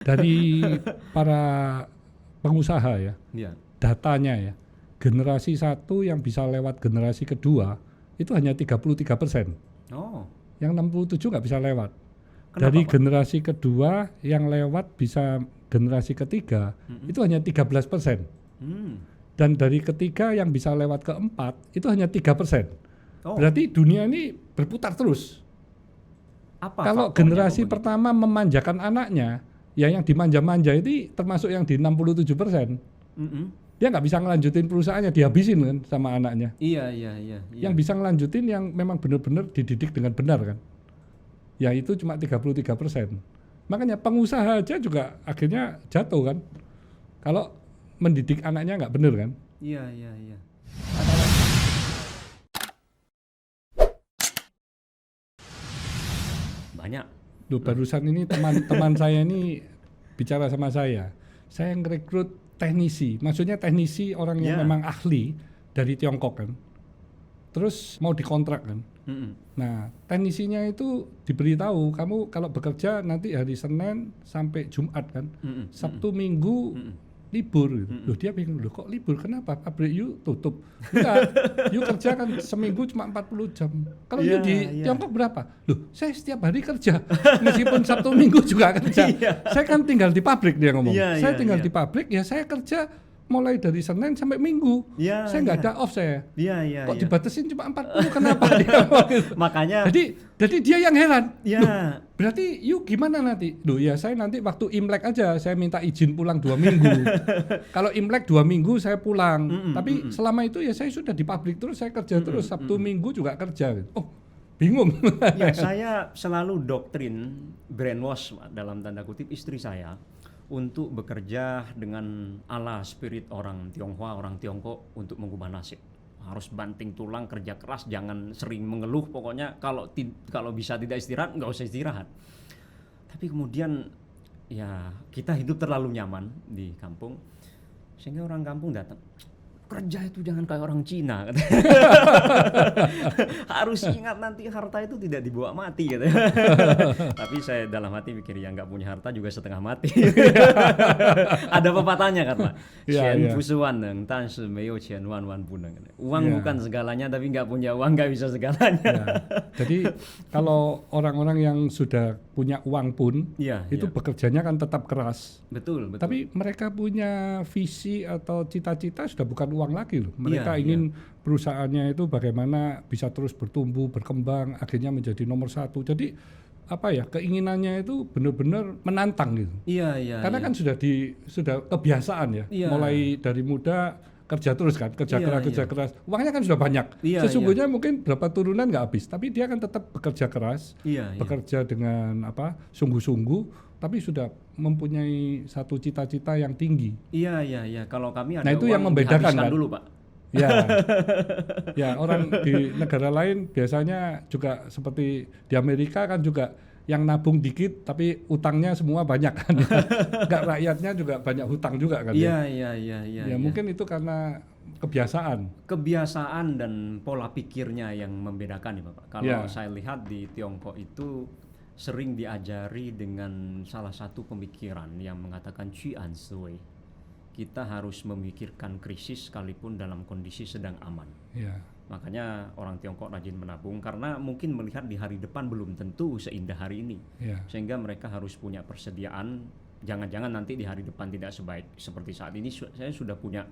Dari para pengusaha ya, Iya. datanya ya, generasi satu yang bisa lewat generasi kedua itu hanya 33%. Oh, Yang 67 nggak bisa lewat. kenapa Dari Pak? generasi kedua yang lewat bisa generasi ketiga Mm-mm. itu hanya 13%. Hmm. Dan dari ketiga yang bisa lewat keempat itu hanya 3%. Oh, Berarti dunia ini berputar terus. apa Kalau faktornya kok generasi begitu? pertama memanjakan anaknya, ya yang dimanja-manja itu termasuk yang di 67%. Mm-mm. Dia nggak bisa ngelanjutin perusahaannya, dihabisin kan sama anaknya. Iya, iya, iya, iya. Yang bisa ngelanjutin yang memang benar-benar dididik dengan benar kan. Ya itu cuma 33%. Makanya pengusaha aja juga akhirnya jatuh kan. Kalau mendidik anaknya nggak benar kan. Iya, iya, iya. Banyak. Loh, barusan ini teman-teman saya ini bicara sama saya. Saya ngerekrut teknisi, maksudnya teknisi orang yang Ya. memang ahli dari Tiongkok kan. Terus mau dikontrak kan. Mm-mm. Nah, teknisinya itu diberitahu kamu kalau bekerja nanti hari Senin sampai Jumat kan. Mm-mm. Sabtu Minggu Mm-mm. libur gitu. Mm-mm. Loh dia bingung, loh kok libur, kenapa pabrik you tutup? Enggak, you kerja kan seminggu cuma 40 jam. Kalau you Iya, di iya. Tiongkok berapa? Loh saya setiap hari kerja, meskipun Sabtu Minggu juga kerja. Iya. Saya kan tinggal di pabrik, dia ngomong. Iya, Saya iya, tinggal iya. di pabrik, ya saya kerja mulai dari Senin sampai Minggu. Iya, Saya nggak iya. ada off saya. Iya, iya, Kok iya. dibatasin cuma 40, kenapa? Dia ngomong gitu. Makanya, Jadi dia yang heran. ya. Berarti you gimana nanti? Loh ya saya nanti waktu Imlek aja saya minta izin pulang 2 minggu. Kalau Imlek 2 minggu saya pulang. Tapi selama itu ya saya sudah di pabrik terus, saya kerja terus, Sabtu Minggu juga kerja. Oh bingung. Ya, saya selalu doktrin brainwash dalam tanda kutip istri saya untuk bekerja dengan ala spirit orang Tionghoa, orang Tiongkok untuk mengubah nasib. Harus banting tulang, kerja keras, jangan sering mengeluh. Pokoknya kalau bisa tidak istirahat, nggak usah istirahat. Tapi kemudian ya kita hidup terlalu nyaman di kampung, sehingga orang kampung datang. Kerja itu jangan kayak orang Cina, harus ingat nanti harta itu tidak dibawa mati gitu. Tapi saya dalam hati mikir ya nggak punya harta juga setengah mati. Ada pepatahnya kan Pak, Iya, "Qian iya. bu shi wan neng, dan shi mei you qian wan wan bu neng." Uang Iya. bukan segalanya, tapi nggak punya uang nggak bisa segalanya. Ya. Jadi kalau orang-orang yang sudah punya uang pun Iya, itu iya. bekerjanya kan tetap keras. Betul, betul. Tapi mereka punya visi atau cita-cita sudah bukan uang lagi loh. Mereka Iya, ingin perusahaannya itu bagaimana bisa terus bertumbuh, berkembang, akhirnya menjadi nomor satu. Jadi apa ya, keinginannya itu benar-benar menantang gitu. Iya, iya. Karena iya. kan sudah kebiasaan ya. Iya. Mulai dari muda kerja terus kan, kerja Iya, keras, kerja iya. keras. Uangnya kan sudah banyak. Iya, Sesungguhnya mungkin berapa turunan nggak habis, tapi dia kan tetap bekerja keras, Iya, iya. bekerja dengan sungguh-sungguh, tapi sudah mempunyai satu cita-cita yang tinggi. Iya, iya, iya. Kalau kami ada Nah, itu uang yang membedakan dihabiskan kan? dulu Pak. Ya, ya orang di negara lain biasanya juga seperti di Amerika kan juga yang nabung dikit tapi utangnya semua banyak kan. Nggak, rakyatnya juga banyak hutang juga kan. Iya, iya, iya, iya. Ya iya. mungkin itu karena kebiasaan. Kebiasaan dan pola pikirnya yang membedakan nih Bapak. Kalau Ya. saya lihat di Tiongkok itu sering diajari dengan salah satu pemikiran yang mengatakan Qian Sui. Kita harus memikirkan krisis sekalipun dalam kondisi sedang aman. Ya. Makanya orang Tiongkok rajin menabung karena mungkin melihat di hari depan belum tentu seindah hari ini. Ya. Sehingga mereka harus punya persediaan, jangan-jangan nanti di hari depan tidak sebaik seperti saat ini saya sudah punya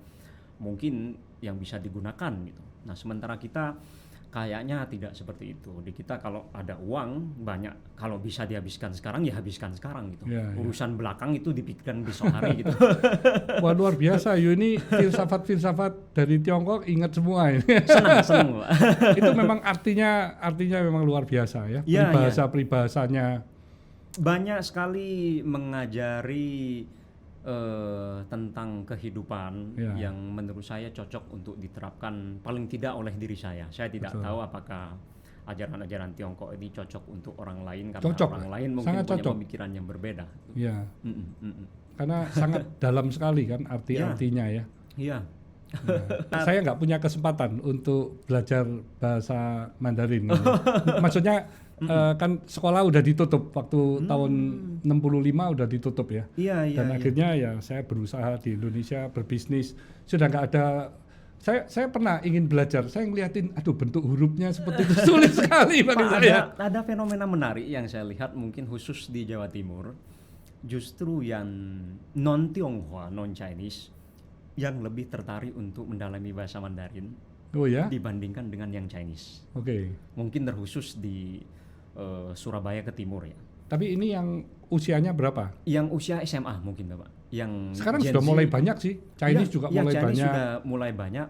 mungkin yang bisa digunakan gitu. Nah, sementara kita kayaknya tidak seperti itu. Di kita kalau ada uang banyak, kalau bisa dihabiskan sekarang ya habiskan sekarang gitu. Ya, ya. Urusan belakang itu dipikirkan besok hari gitu. Wah luar biasa, you ini filsafat-filsafat dari Tiongkok ingat semua ini. Senang Pak. Itu memang artinya memang luar biasa ya. Ya, Peribahasanya. Banyak sekali mengajari tentang kehidupan Ya. yang menurut saya cocok untuk diterapkan paling tidak oleh diri saya. Saya tidak Betul. tahu apakah ajaran-ajaran Tiongkok ini cocok untuk orang lain karena Cocok, orang lain mungkin sangat punya cocok. pemikiran yang berbeda. Ya, Mm-mm, mm-mm. karena sangat dalam sekali kan arti-artinya ya. Iya. Nah, saya nggak punya kesempatan untuk belajar bahasa Mandarin. Maksudnya kan sekolah udah ditutup waktu tahun 65 udah ditutup ya. Iya. Dan akhirnya ya saya berusaha di Indonesia berbisnis, sudah nggak ada. Saya pernah ingin belajar, saya ngeliatin, aduh bentuk hurufnya seperti itu sulit sekali bagi Pak, saya. ada fenomena menarik yang saya lihat mungkin khusus di Jawa Timur, justru yang non Tionghoa, non Chinese, yang lebih tertarik untuk mendalami bahasa Mandarin Oh ya, dibandingkan dengan yang Chinese. oke. Mungkin terkhusus di Surabaya ke timur ya. Tapi ini yang usianya berapa? Yang usia SMA mungkin Pak. Yang Sekarang Gen sudah Z, mulai banyak sih, Chinese ya, juga ya, mulai Chinese banyak. sudah mulai banyak.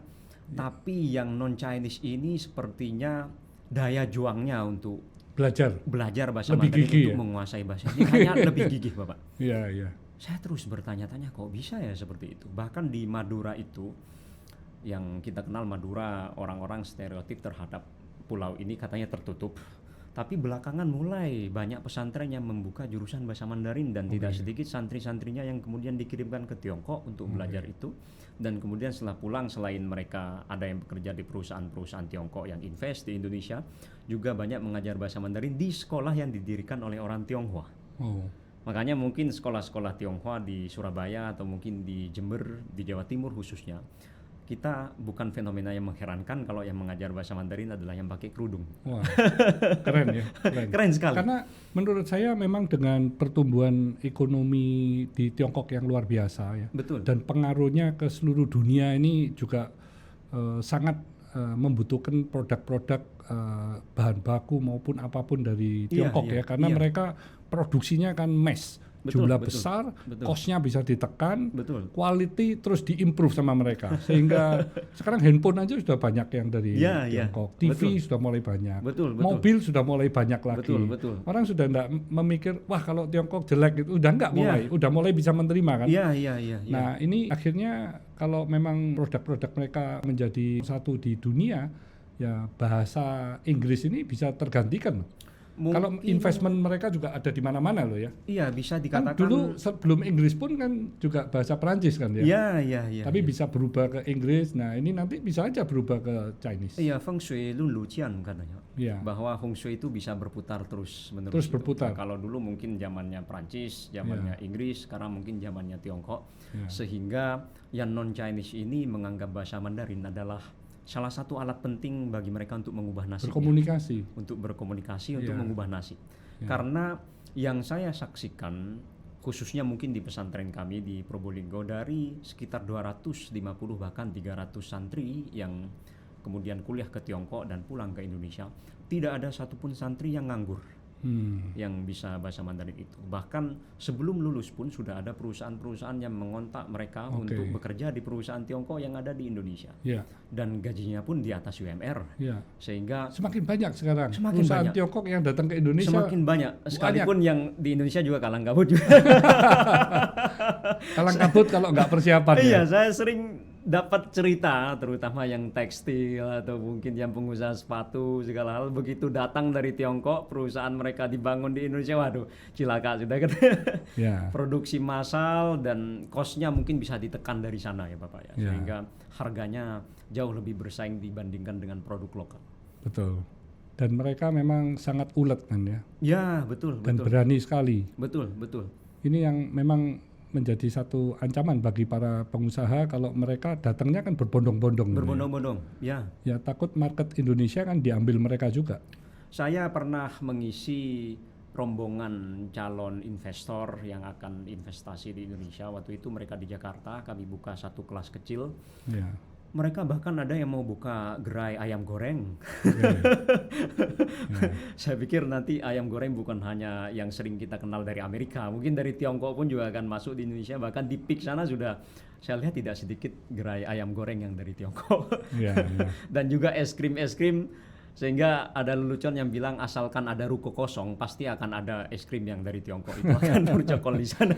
Tapi yang non Chinese ini sepertinya daya juangnya untuk Belajar. bahasa Lebih Mandarin gigih untuk ya? menguasai bahasa ini kayaknya lebih gigih Bapak. Iya, iya. Saya terus bertanya-tanya kok bisa ya seperti itu. Bahkan di Madura itu, yang kita kenal Madura, orang-orang stereotip terhadap pulau ini katanya tertutup. Tapi belakangan mulai banyak pesantren yang membuka jurusan bahasa Mandarin dan tidak sedikit santri-santrinya yang kemudian dikirimkan ke Tiongkok untuk belajar itu. Dan kemudian setelah pulang, selain mereka ada yang bekerja di perusahaan-perusahaan Tiongkok yang invest di Indonesia, juga banyak mengajar bahasa Mandarin di sekolah yang didirikan oleh orang Tionghoa. Oh. Makanya mungkin sekolah-sekolah Tionghoa di Surabaya atau mungkin di Jember, di Jawa Timur khususnya, kita bukan fenomena yang mengherankan kalau yang mengajar bahasa Mandarin adalah yang pakai kerudung. Wah, keren ya. Keren sekali. Karena menurut saya memang dengan pertumbuhan ekonomi di Tiongkok yang luar biasa ya. Betul. Dan pengaruhnya ke seluruh dunia ini juga sangat membutuhkan produk-produk bahan baku maupun apapun dari Tiongkok ya. Karena mereka produksinya kan mass. Jumlah besar, cost-nya bisa ditekan, quality terus diimprove sama mereka, sehingga sekarang handphone aja sudah banyak yang dari Tiongkok, TV sudah mulai banyak, mobil sudah mulai banyak lagi. Orang sudah tidak memikir, wah kalau Tiongkok jelek itu udah mulai bisa menerima kan. Nah ini akhirnya kalau memang produk-produk mereka menjadi satu di dunia, ya bahasa Inggris ini bisa tergantikan. Kalau investment mereka juga ada di mana-mana loh ya. Iya, bisa dikatakan. Kan dulu sebelum Inggris pun kan juga bahasa Perancis kan ya. Iya. Tapi bisa berubah ke Inggris. Nah, ini nanti bisa aja berubah ke Chinese. Iya, Feng Shui Lun Luqian katanya. Iya. Bahwa Feng Shui itu bisa berputar terus menerus. Terus berputar. Nah, kalau dulu mungkin zamannya Perancis, zamannya Inggris, sekarang mungkin zamannya Tiongkok. Sehingga yang non Chinese ini menganggap bahasa Mandarin adalah salah satu alat penting bagi mereka untuk mengubah nasib. Berkomunikasi. Untuk berkomunikasi, untuk mengubah nasib. Karena yang saya saksikan, khususnya mungkin di pesantren kami di Probolinggo, dari sekitar 250 bahkan 300 santri yang kemudian kuliah ke Tiongkok dan pulang ke Indonesia, tidak ada satupun santri yang nganggur. Yang bisa bahasa Mandarin itu. Bahkan sebelum lulus pun sudah ada perusahaan-perusahaan yang mengontak mereka untuk bekerja di perusahaan Tiongkok yang ada di Indonesia. Dan gajinya pun di atas UMR. Sehingga semakin banyak sekarang perusahaan banyak. Tiongkok yang datang ke Indonesia. Semakin banyak. Sekalipun yang di Indonesia juga kalang kabut juga. Kalang kabut kalau nggak persiapan. Iya, saya sering dapat cerita, terutama yang tekstil atau mungkin yang pengusaha sepatu segala hal, begitu datang dari Tiongkok, perusahaan mereka dibangun di Indonesia, waduh cilaka sudah kan. Produksi massal dan cost-nya mungkin bisa ditekan dari sana ya Bapak ya. Sehingga harganya jauh lebih bersaing dibandingkan dengan produk lokal. Betul. Dan mereka memang sangat ulet kan ya. Ya, betul. Dan berani sekali. Betul. Ini yang memang menjadi satu ancaman bagi para pengusaha kalau mereka datangnya kan berbondong-bondong. Ya. Ya takut market Indonesia kan diambil mereka juga. Saya pernah mengisi rombongan calon investor yang akan investasi di Indonesia. Waktu itu mereka di Jakarta, kami buka satu kelas kecil. Mereka bahkan ada yang mau buka gerai ayam goreng. Saya pikir nanti ayam goreng bukan hanya yang sering kita kenal dari Amerika, mungkin dari Tiongkok pun juga akan masuk di Indonesia. Bahkan di PIK sana sudah saya lihat tidak sedikit gerai ayam goreng yang dari Tiongkok. Dan juga es krim, sehingga ada lelucon yang bilang asalkan ada ruko kosong pasti akan ada es krim yang dari Tiongkok itu akan bercokol di sana.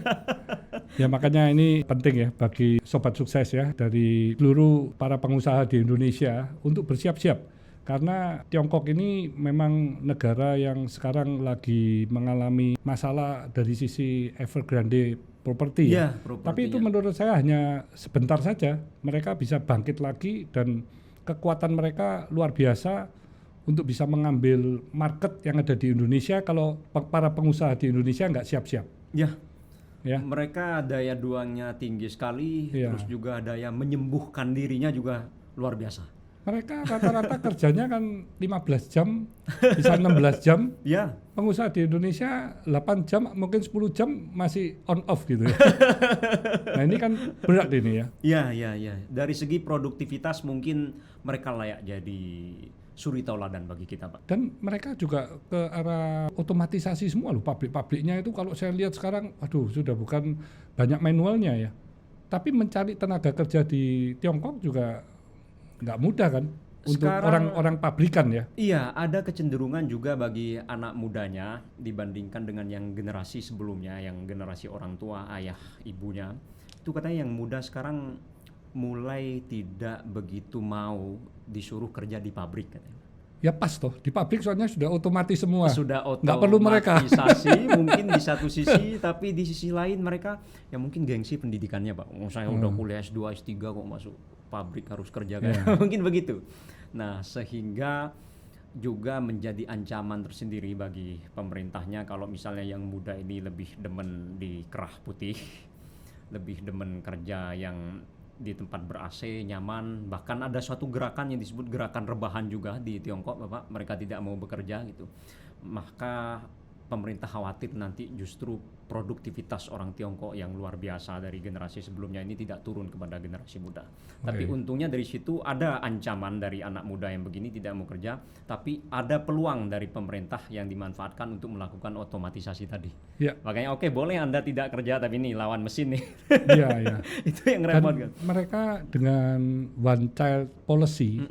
Ya makanya ini penting ya bagi sobat sukses ya dari seluruh para pengusaha di Indonesia untuk bersiap-siap karena Tiongkok ini memang negara yang sekarang lagi mengalami masalah dari sisi Evergrande properti ya. Tapi itu menurut saya hanya sebentar saja mereka bisa bangkit lagi dan kekuatan mereka luar biasa untuk bisa mengambil market yang ada di Indonesia kalau para pengusaha di Indonesia nggak siap-siap. Ya, Ya, mereka daya juangnya tinggi sekali, Iya. terus juga daya menyembuhkan dirinya juga luar biasa. mereka rata-rata kerjanya kan 15 jam, bisa 16 jam. Ya, Pengusaha di Indonesia 8 jam, mungkin 10 jam masih on off gitu ya. Nah ini kan berat ini ya. ya. Dari segi produktivitas mungkin mereka layak jadi suri tauladan bagi kita, Pak. Dan mereka juga ke arah otomatisasi semua loh, pabrik-pabriknya itu kalau saya lihat sekarang, aduh sudah bukan banyak manualnya ya. Tapi mencari tenaga kerja di Tiongkok juga nggak mudah kan untuk Sekarang- orang-orang pabrikan ya. Iya, ada kecenderungan juga bagi anak mudanya dibandingkan dengan yang generasi sebelumnya, yang generasi orang tua, ayah, ibunya. Itu katanya yang muda sekarang mulai tidak begitu mau disuruh kerja di pabrik katanya. Ya pas toh, di pabrik soalnya sudah otomatis semua. Sudah Nggak perlu mereka. otomatisasi mungkin di satu sisi, tapi di sisi lain mereka ya mungkin gengsi pendidikannya, Pak. Saya udah kuliah S2, S3 kok masuk pabrik harus kerja kan. Mungkin begitu. Nah, sehingga juga menjadi ancaman tersendiri bagi pemerintahnya kalau misalnya yang muda ini lebih demen di kerah putih, lebih demen kerja yang di tempat ber-AC nyaman, bahkan ada suatu gerakan yang disebut gerakan rebahan juga di Tiongkok, Bapak, mereka tidak mau bekerja gitu. Maka pemerintah khawatir nanti justru produktivitas orang Tiongkok yang luar biasa dari generasi sebelumnya ini tidak turun kepada generasi muda. Tapi untungnya dari situ ada ancaman dari anak muda yang begini tidak mau kerja, tapi ada peluang dari pemerintah yang dimanfaatkan untuk melakukan otomatisasi tadi. Ya. Makanya oke, boleh Anda tidak kerja tapi ini lawan mesin nih. Iya, iya. Itu yang repot kan. Dan mereka dengan one child policy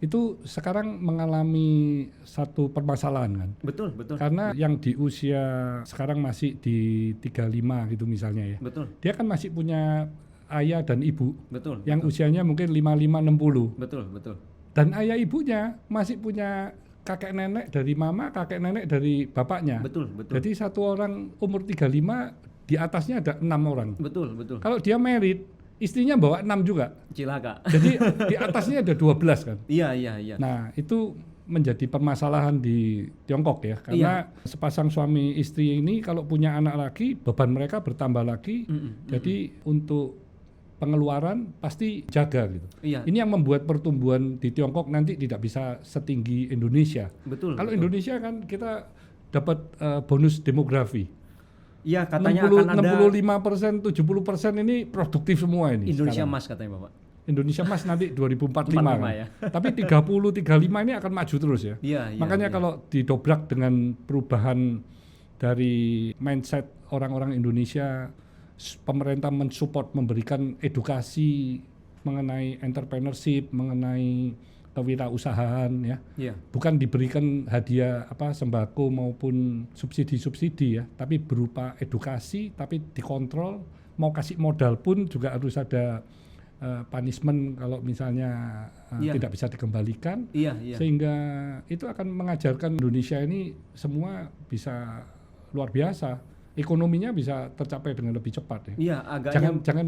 itu sekarang mengalami satu permasalahan kan. Betul. Karena yang di usia sekarang masih di 35 gitu misalnya ya. Betul. Dia kan masih punya ayah dan ibu Betul. yang usianya mungkin 55-60. Betul. Dan ayah ibunya masih punya kakek nenek dari mama, kakek nenek dari bapaknya. Betul. Jadi satu orang umur 35, di atasnya ada 6 orang. Betul. Kalau dia married, istrinya bawa 6 juga. Cilaka. Jadi di atasnya ada 12 kan. Iya. Nah, itu menjadi permasalahan di Tiongkok ya, karena sepasang suami istri ini kalau punya anak lagi, beban mereka bertambah lagi. Jadi untuk pengeluaran pasti jaga gitu. Iya. Ini yang membuat pertumbuhan di Tiongkok nanti tidak bisa setinggi Indonesia. Betul. Kalau Indonesia kan kita dapat bonus demografi. Iya, katanya akan ada 65%, 70% ini produktif semua ini. Indonesia sekarang. Mas katanya Bapak. Indonesia Mas nanti 2045 45 kan. ya. Tapi 30-35 ini akan maju terus ya. Iya. Makanya kalau didobrak dengan perubahan dari mindset orang-orang Indonesia, pemerintah mensupport, memberikan edukasi mengenai entrepreneurship, mengenai kewirausahaan ya. Iya. Bukan diberikan hadiah sembako maupun subsidi-subsidi ya, tapi berupa edukasi, tapi dikontrol. Mau kasih modal pun juga harus ada punishment kalau misalnya tidak bisa dikembalikan. Iya. Sehingga itu akan mengajarkan Indonesia ini semua bisa luar biasa. Ekonominya bisa tercapai dengan lebih cepat ya. Iya, agaknya Jangan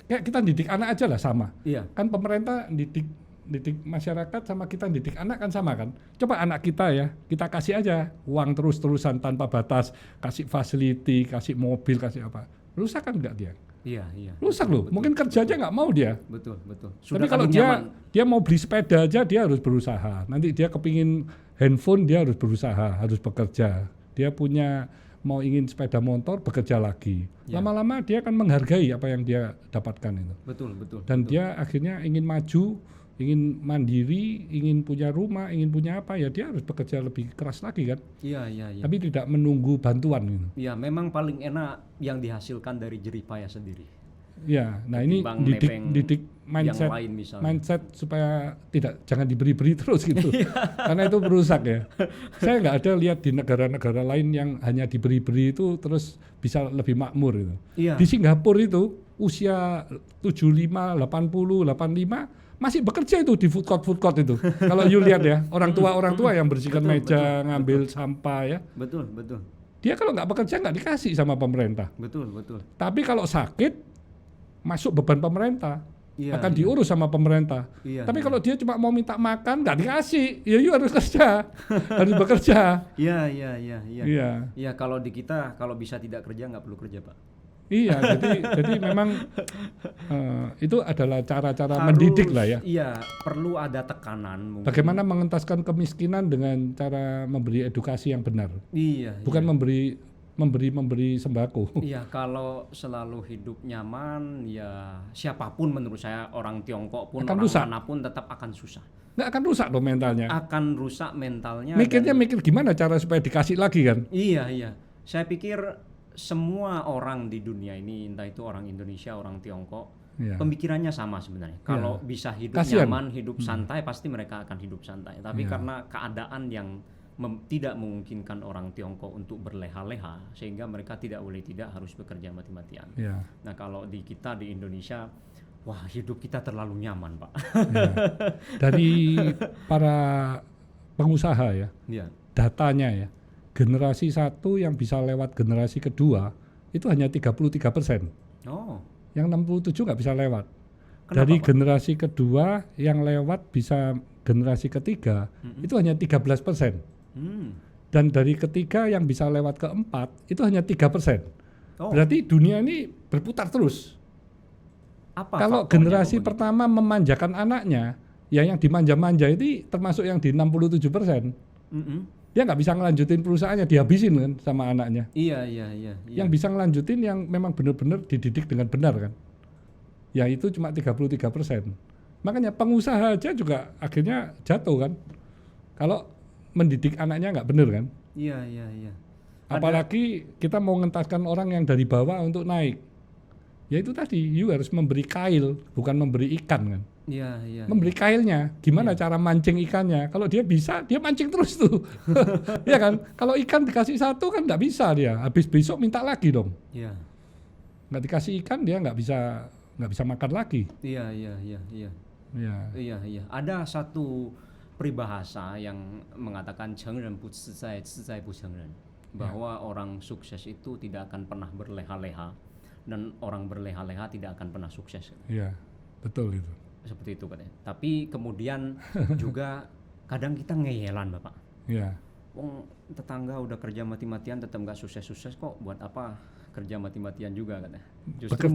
kayak kita didik anak aja lah sama. Iya. Kan pemerintah didik masyarakat sama kita didik anak kan sama kan. Coba anak kita ya, kita kasih aja uang terus-terusan tanpa batas, kasih facility, kasih mobil, kasih apa. Rusak kan enggak dia? Iya. Rusak loh. Mungkin kerja aja nggak mau dia. Betul. Tapi kalau dia mau beli sepeda aja dia harus berusaha. Nanti dia kepingin handphone dia harus berusaha, harus bekerja. Dia punya mau ingin sepeda motor bekerja lagi. Ya. Lama-lama dia akan menghargai apa yang dia dapatkan itu. Betul. Dan dia akhirnya ingin maju, ingin mandiri, ingin punya rumah, ingin punya apa ya dia harus bekerja lebih keras lagi kan. Iya. Tapi tidak menunggu bantuan gitu. Iya, memang paling enak yang dihasilkan dari jerih payah sendiri. Ya, nah ini Ketimbang didik mindset, yang lain misalnya. mindset supaya jangan diberi-beri terus gitu, karena itu merusak ya. Saya nggak ada lihat di negara-negara lain yang hanya diberi-beri itu terus bisa lebih makmur itu. Iya. Di Singapura itu usia 75, 80, 85 masih bekerja itu di food court itu. Kalau you lihat ya orang tua yang bersihkan meja, ngambil sampah ya. Betul. Dia kalau nggak bekerja nggak dikasih sama pemerintah. Betul. Tapi kalau sakit masuk beban pemerintah. Iya, akan iya. diurus sama pemerintah. Iya, Tapi iya. kalau dia cuma mau minta makan nggak dikasih, ya you harus kerja, harus bekerja. Iya, iya, iya, iya. Iya, Iya, kalau di kita kalau bisa tidak kerja nggak perlu kerja, Pak. iya. Jadi memang itu adalah cara-cara mendidik lah ya. Iya, perlu ada tekanan mungkin. Bagaimana mengentaskan kemiskinan dengan cara memberi edukasi yang benar, Iya, bukan iya. memberi sembako. Iya, kalau selalu hidup nyaman, ya siapapun menurut saya orang Tiongkok pun Akan orang rusak. manapun tetap akan susah. Nggak akan rusak loh mentalnya. Akan rusak mentalnya. Mikirnya dan- mikir gimana cara supaya dikasih lagi kan? Iya, iya. Saya pikir semua orang di dunia ini, entah itu orang Indonesia, orang Tiongkok, Iya. pemikirannya sama sebenarnya. Kalau bisa hidup Kasian. nyaman, hidup santai, pasti mereka akan hidup santai. Tapi Iya. karena keadaan yang tidak memungkinkan orang Tiongkok untuk berleha-leha, sehingga mereka tidak harus bekerja mati-matian. Iya. Nah, kalau di kita di Indonesia, wah hidup kita terlalu nyaman, Pak. Iya. Dari para pengusaha ya, Iya. datanya ya, generasi 1 yang bisa lewat generasi kedua itu hanya 33%. Oh, Yang 67 nggak bisa lewat. Kenapa, Dari Pak? generasi kedua yang lewat bisa generasi ketiga itu hanya 13%. Dan dari ketiga yang bisa lewat keempat itu hanya 3%. Oh, Berarti dunia ini berputar terus. apa Kalau faktornya generasi kok begitu? pertama memanjakan anaknya, ya yang dimanja-manja itu termasuk yang di 67%. Mm-mm. Dia nggak bisa ngelanjutin perusahaannya, dihabisin kan sama anaknya. Iya, iya, iya. Iya. Yang bisa ngelanjutin yang memang benar-benar dididik dengan benar kan. Ya itu cuma 33%. Makanya pengusaha aja juga akhirnya jatuh kan. Kalau mendidik anaknya nggak benar kan. Iya, iya, iya. Apalagi kita mau ngentaskan orang yang dari bawah untuk naik. Ya itu tadi, you harus memberi kail, bukan memberi ikan kan. Iya, iya. Memberi kailnya, gimana cara mancing ikannya. Kalau dia bisa, dia mancing terus tuh. Ya kan, kalau ikan dikasih satu kan nggak bisa dia. Habis besok minta lagi dong. Iya. Nggak dikasih ikan dia nggak bisa makan lagi. Iya, iya, iya, iya. Ya. Iya, iya. Ada satu peribahasa yang mengatakan 成人不自在，自在不成人. Bahwa orang sukses itu tidak akan pernah berleha-leha dan orang berleha-leha tidak akan pernah sukses. Iya, betul itu. Seperti itu katanya. Tapi kemudian juga kadang kita ngeyelan, Bapak. Iya. Wong tetangga udah kerja mati-matian tetap nggak sukses-sukses kok, buat apa kerja mati-matian juga katanya. Justru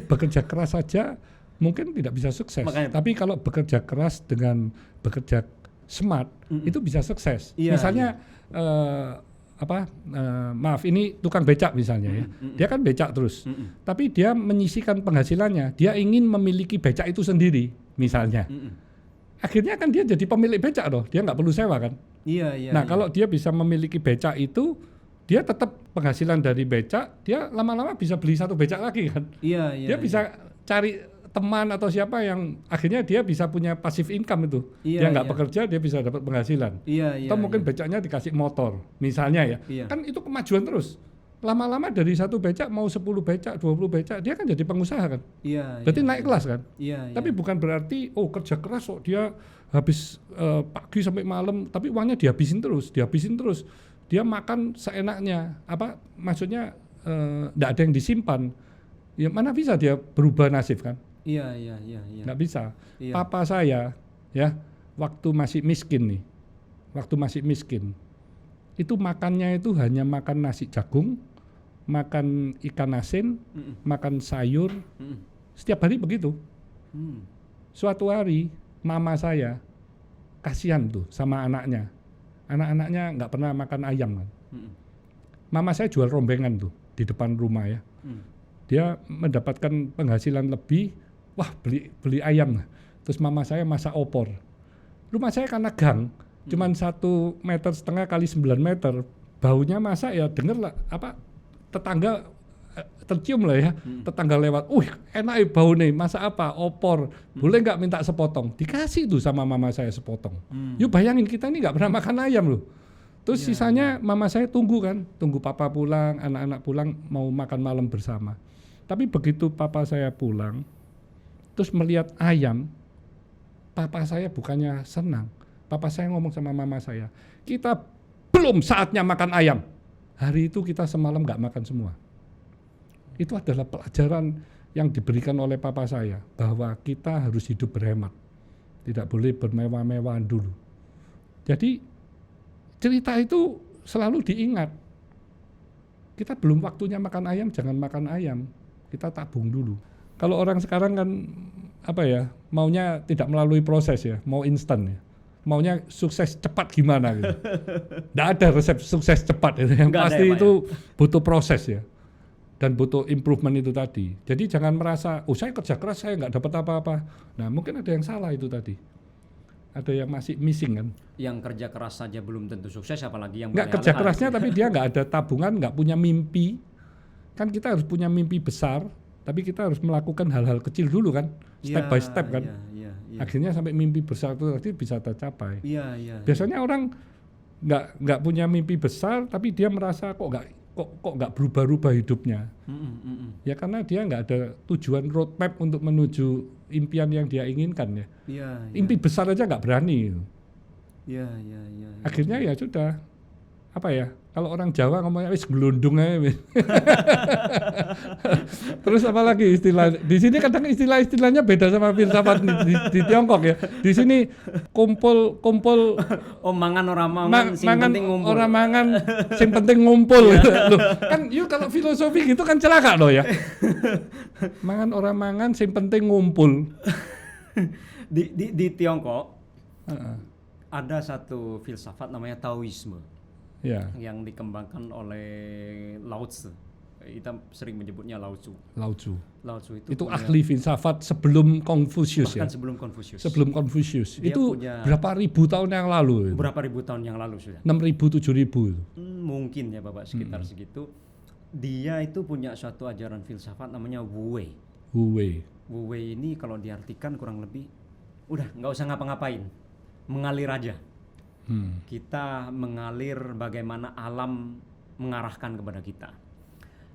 Bekerja keras saja mungkin tidak bisa sukses. Makanya- Tapi kalau bekerja keras dengan bekerja smart itu bisa sukses. Iya, Misalnya maaf ini tukang becak misalnya ya. Dia kan becak terus. Tapi dia menyisihkan penghasilannya. Dia ingin memiliki becak itu sendiri misalnya. Akhirnya kan dia jadi pemilik becak loh. Dia nggak perlu sewa kan. Iya, iya. Nah, iya. kalau dia bisa memiliki becak itu, dia tetap penghasilan dari becak, dia lama-lama bisa beli satu becak lagi kan. Iya, iya. Dia iya. bisa cari teman atau siapa yang akhirnya dia bisa punya passive income itu. Iya, Dia nggak iya. bekerja, dia bisa dapat penghasilan. Iya, iya. Atau mungkin iya. becaknya dikasih motor, misalnya ya. Iya. Kan itu kemajuan terus. Lama-lama dari satu becak mau 10 becak, 20 becak, dia kan jadi pengusaha kan. Iya. Berarti iya, naik kelas kan. Iya, iya. Tapi bukan berarti kerja keras kok dia habis pagi sampai malam, tapi uangnya dihabisin terus. Dia makan seenaknya. Maksudnya enggak ada yang disimpan. Ya mana bisa dia berubah nasib kan? Iya, iya, iya, iya. Nggak bisa. Iya. Papa saya ya waktu masih miskin itu makannya itu hanya makan nasi jagung, makan ikan asin, makan sayur, Mm-mm. setiap hari begitu. Hmm. Suatu hari mama saya kasihan tuh sama anaknya. Anak-anaknya nggak pernah makan ayam kan. Mm-mm. Mama saya jual rombengan tuh di depan rumah ya. Hmm. Dia mendapatkan penghasilan lebih, wah beli ayam. Terus mama saya masak opor. Rumah saya karena gang, cuman 1,5 meter kali 9 meter. Baunya masak ya denger lah, tetangga tercium lah ya. Tetangga lewat, enak ya bau nih, masak apa? Opor. Boleh nggak minta sepotong? Dikasih tuh sama mama saya sepotong. Yuk bayangin kita ini nggak pernah makan ayam loh. Terus sisanya mama saya tunggu papa pulang, anak-anak pulang mau makan malam bersama. Tapi begitu papa saya pulang, terus melihat ayam, papa saya bukannya senang. Papa saya ngomong sama mama saya, kita belum saatnya makan ayam. Hari itu kita semalam nggak makan semua. Itu adalah pelajaran yang diberikan oleh papa saya, bahwa kita harus hidup berhemat, tidak boleh bermewah-mewahan dulu. Jadi cerita itu selalu diingat. Kita belum waktunya makan ayam, jangan makan ayam, kita tabung dulu. Kalau orang sekarang kan maunya tidak melalui proses ya, mau instan ya, maunya sukses cepat gimana gitu. Nggak ada resep sukses cepat gitu. Yang pasti itu butuh proses ya, dan butuh improvement itu tadi. Jadi jangan merasa, saya kerja keras saya nggak dapat apa-apa. Nah mungkin ada yang salah itu tadi, ada yang masih missing kan. Yang kerja keras saja belum tentu sukses, apalagi yang nggak kerja kerasnya tapi dia nggak ada tabungan, nggak punya mimpi. Kan kita harus punya mimpi besar, tapi kita harus melakukan hal-hal kecil dulu kan, step by step kan. Akhirnya sampai mimpi besar itu tadi bisa tercapai. Biasanya orang nggak punya mimpi besar, tapi dia merasa kok nggak berubah-ubah hidupnya. Ya karena dia nggak ada tujuan roadmap untuk menuju impian yang dia inginkan ya. Mimpi besar aja nggak berani. Akhirnya ya sudah, kalau orang Jawa ngomongnya wis gelundung aja. Terus apa lagi istilah? Di sini kadang istilahnya beda sama filsafat di Tiongkok ya. Di sini kumpul mangan orang mangan, sing penting ngumpul. Orang mangan, sing penting ngumpul. Loh, kan kalau filosofi gitu kan celaka loh ya. Mangan orang mangan, sing penting ngumpul. Di Tiongkok ada satu filsafat namanya Taoisme. Yang dikembangkan oleh Lao Tzu. Kita sering menyebutnya Lao Tzu. Lao Tzu itu ahli filsafat sebelum Confucius ya. Sebelum Confucius. Dia itu berapa ribu tahun yang lalu? Berapa ribu tahun yang lalu sudah? 6.000 7.000. Mungkin ya Bapak sekitar segitu. Dia itu punya suatu ajaran filsafat namanya Wu Wei. Wu Wei ini kalau diartikan kurang lebih udah nggak usah ngapa-ngapain, mengalir aja. Kita mengalir bagaimana alam mengarahkan kepada kita.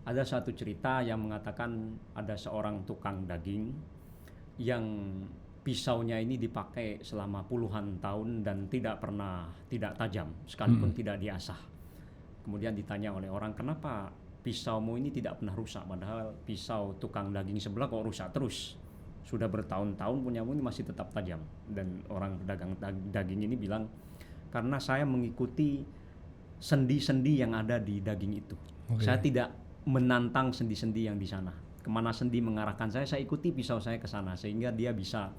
Ada satu cerita yang mengatakan ada seorang tukang daging yang pisaunya ini dipakai selama puluhan tahun dan tidak tajam, sekalipun tidak diasah. Kemudian ditanya oleh orang, kenapa pisaumu ini tidak pernah rusak, padahal pisau tukang daging sebelah kok rusak terus. Sudah bertahun-tahun punyamu ini masih tetap tajam. Dan orang pedagang daging ini bilang, karena saya mengikuti sendi-sendi yang ada di daging itu. Saya tidak menantang sendi-sendi yang di sana. Kemana sendi mengarahkan saya ikuti pisau saya ke sana, sehingga dia bisa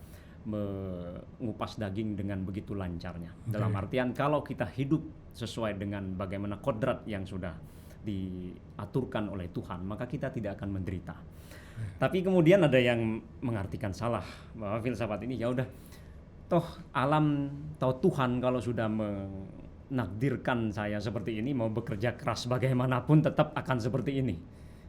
mengupas daging dengan begitu lancarnya. Dalam artian kalau kita hidup sesuai dengan bagaimana kodrat yang sudah diaturkan oleh Tuhan, maka kita tidak akan menderita. Tapi kemudian ada yang mengartikan salah bahwa filsafat ini ya udah, toh alam, toh Tuhan kalau sudah menakdirkan saya seperti ini, mau bekerja keras bagaimanapun tetap akan seperti ini.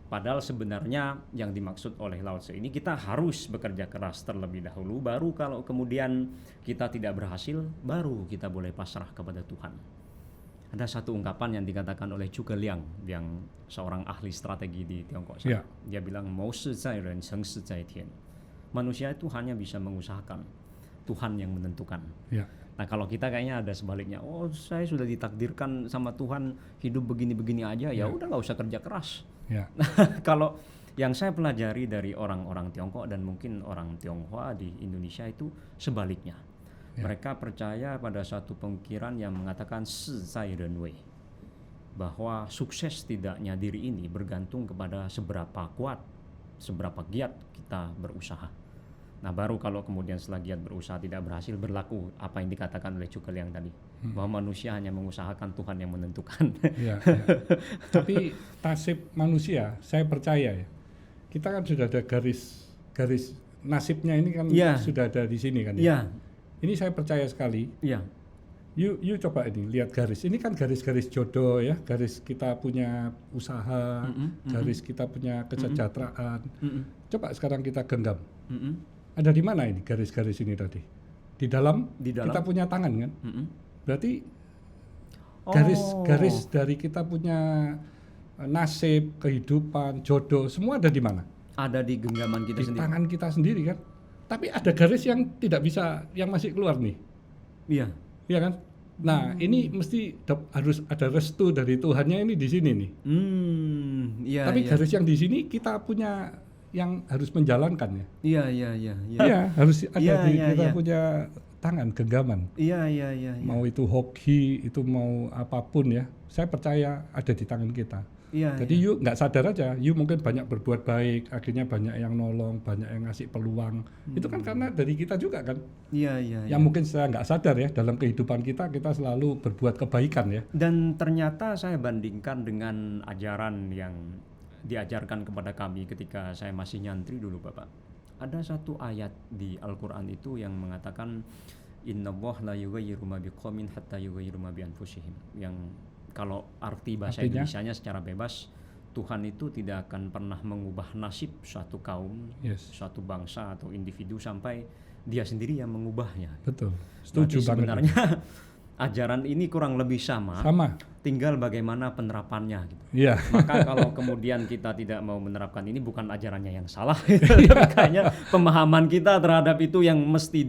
Padahal sebenarnya yang dimaksud oleh Lao Tzu ini, kita harus bekerja keras terlebih dahulu, baru kalau kemudian kita tidak berhasil, baru kita boleh pasrah kepada Tuhan. Ada satu ungkapan yang dikatakan oleh Zhuge Liang, yang seorang ahli strategi di Tiongkok. Dia bilang, "Mou shi zai ren, cheng shi zai tian." Manusia itu hanya bisa mengusahakan, Tuhan yang menentukan. Nah kalau kita kayaknya ada sebaliknya, saya sudah ditakdirkan sama Tuhan hidup begini-begini aja, ya udah nggak usah kerja keras. Kalau yang saya pelajari dari orang-orang Tiongkok dan mungkin orang Tionghoa di Indonesia itu sebaliknya. Mereka percaya pada satu pemikiran yang mengatakan shi zai ren wei, bahwa sukses tidaknya diri ini bergantung kepada seberapa kuat, seberapa giat kita berusaha. Nah baru kalau kemudian setelah giat berusaha tidak berhasil, berlaku apa yang dikatakan oleh Zhuge Liang tadi, bahwa manusia hanya mengusahakan, Tuhan yang menentukan. Tapi nasib manusia, saya percaya ya, kita kan sudah ada garis nasibnya ini kan sudah ada di sini kan ya. Ini saya percaya sekali. You coba ini lihat garis. Ini kan garis-garis jodoh ya, garis kita punya usaha, garis kita punya kesejahteraan. Coba sekarang kita genggam. Ada di mana ini garis-garis ini tadi? Di dalam kita punya tangan kan? Berarti garis dari kita punya nasib, kehidupan, jodoh, semua ada di mana? Ada di genggaman kita sendiri. Di tangan kita sendiri kan? Tapi ada garis yang tidak bisa, yang masih keluar nih. Iya kan? Nah, ini mesti harus ada restu dari Tuhannya ini di sini nih. Tapi garis yang di sini kita punya yang harus menjalankan ya. Iya. Iya, harus ada Iya, di iya, kita iya. punya tangan, genggaman. Iya. Mau itu hoki, itu mau apapun ya, saya percaya ada di tangan kita. Iya. Jadi you nggak sadar aja, you mungkin banyak berbuat baik, akhirnya banyak yang nolong, banyak yang ngasih peluang. Itu kan karena dari kita juga kan. Iya. Yang mungkin saya nggak sadar ya, dalam kehidupan kita selalu berbuat kebaikan ya. Dan ternyata saya bandingkan dengan ajaran yang diajarkan kepada kami ketika saya masih nyantri dulu, Bapak. Ada satu ayat di Al-Quran itu yang mengatakan Innallaha la yughayyiru ma biqaumin hatta yughayyiru ma bi anfusihim. Yang kalau arti bahasa Artinya? Indonesianya secara bebas, Tuhan itu tidak akan pernah mengubah nasib suatu kaum, Yes, suatu bangsa atau individu sampai dia sendiri yang mengubahnya. betul. Berarti Setuju banget. sebenarnya ajaran ini kurang lebih sama. Tinggal bagaimana penerapannya gitu. Iya. Maka kalau kemudian kita tidak mau menerapkan ini, bukan ajarannya yang salah. Makanya pemahaman kita terhadap itu yang mesti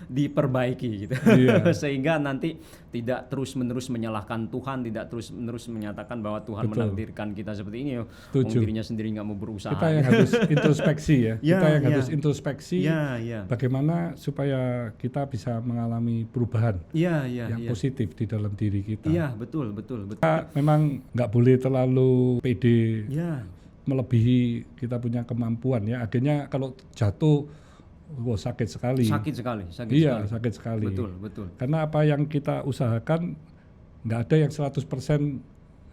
diperbaiki gitu. Iya. Sehingga nanti tidak terus-menerus menyalahkan Tuhan, tidak terus-menerus menyatakan bahwa Tuhan Betul. menakdirkan kita seperti ini. Setuju. Dirinya sendiri nggak mau berusaha. Kita yang harus introspeksi ya. Ya, Kita yang ya. harus introspeksi. Ya. Bagaimana supaya kita bisa mengalami perubahan Iya. yang positif di dalam diri kita. Iya, betul. Kita memang nggak boleh terlalu pede Ya. melebihi kita punya kemampuan ya. Akhirnya kalau jatuh, sakit sekali. Sakit sekali. Iya, sakit sekali. Betul. Karena apa yang kita usahakan nggak ada yang 100%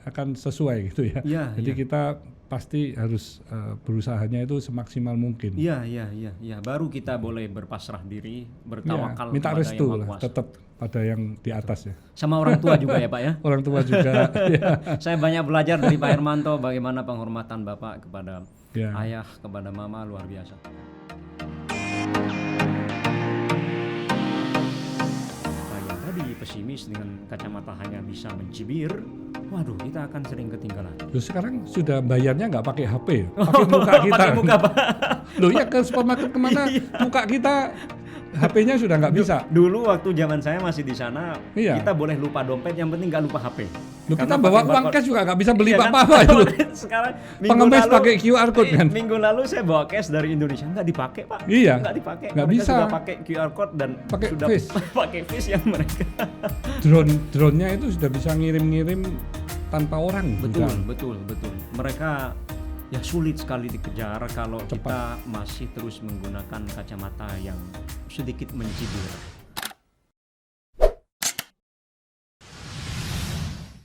akan sesuai gitu ya. Iya. Jadi kita pasti harus berusahanya itu semaksimal mungkin. Iya. Baru kita boleh berpasrah diri, bertawakal Ya, minta kepada restu Yang Maha lah, Kuasa. tetap pada yang di atas ya. Sama orang tua juga ya Pak ya. Orang tua juga. Ya. Saya banyak belajar dari Pak Hermanto bagaimana penghormatan Bapak kepada Ya. ayah, kepada mama, luar biasa. Yang tadi pesimis dengan kacamata hanya bisa mencibir, waduh kita akan sering ketinggalan. Loh, sekarang sudah bayarnya nggak pakai HP, pakai muka kita. Pakai muka Pak. Loh ya, ke supermarket kemana muka kita, HP-nya sudah nggak bisa. Dulu waktu zaman saya masih di sana, Iya. kita boleh lupa dompet, yang penting nggak lupa HP. Loh, kita Karena bawa pakai uang barcode. cash juga nggak bisa beli Iya kan? apa-apa itu. Sekarang Pengemis pakai QR code kan. Minggu lalu saya bawa cash dari Indonesia, nggak dipakai Pak. Iya. Nggak dipakai. Nggak Mereka bisa. sudah pakai QR code dan Pakai sudah Face. pakai Face yang mereka. Drone-nya itu sudah bisa ngirim-ngirim tanpa orang. Betul. Mereka ya sulit sekali dikejar kalau Cepat. kita masih terus menggunakan kacamata yang sedikit mencibir.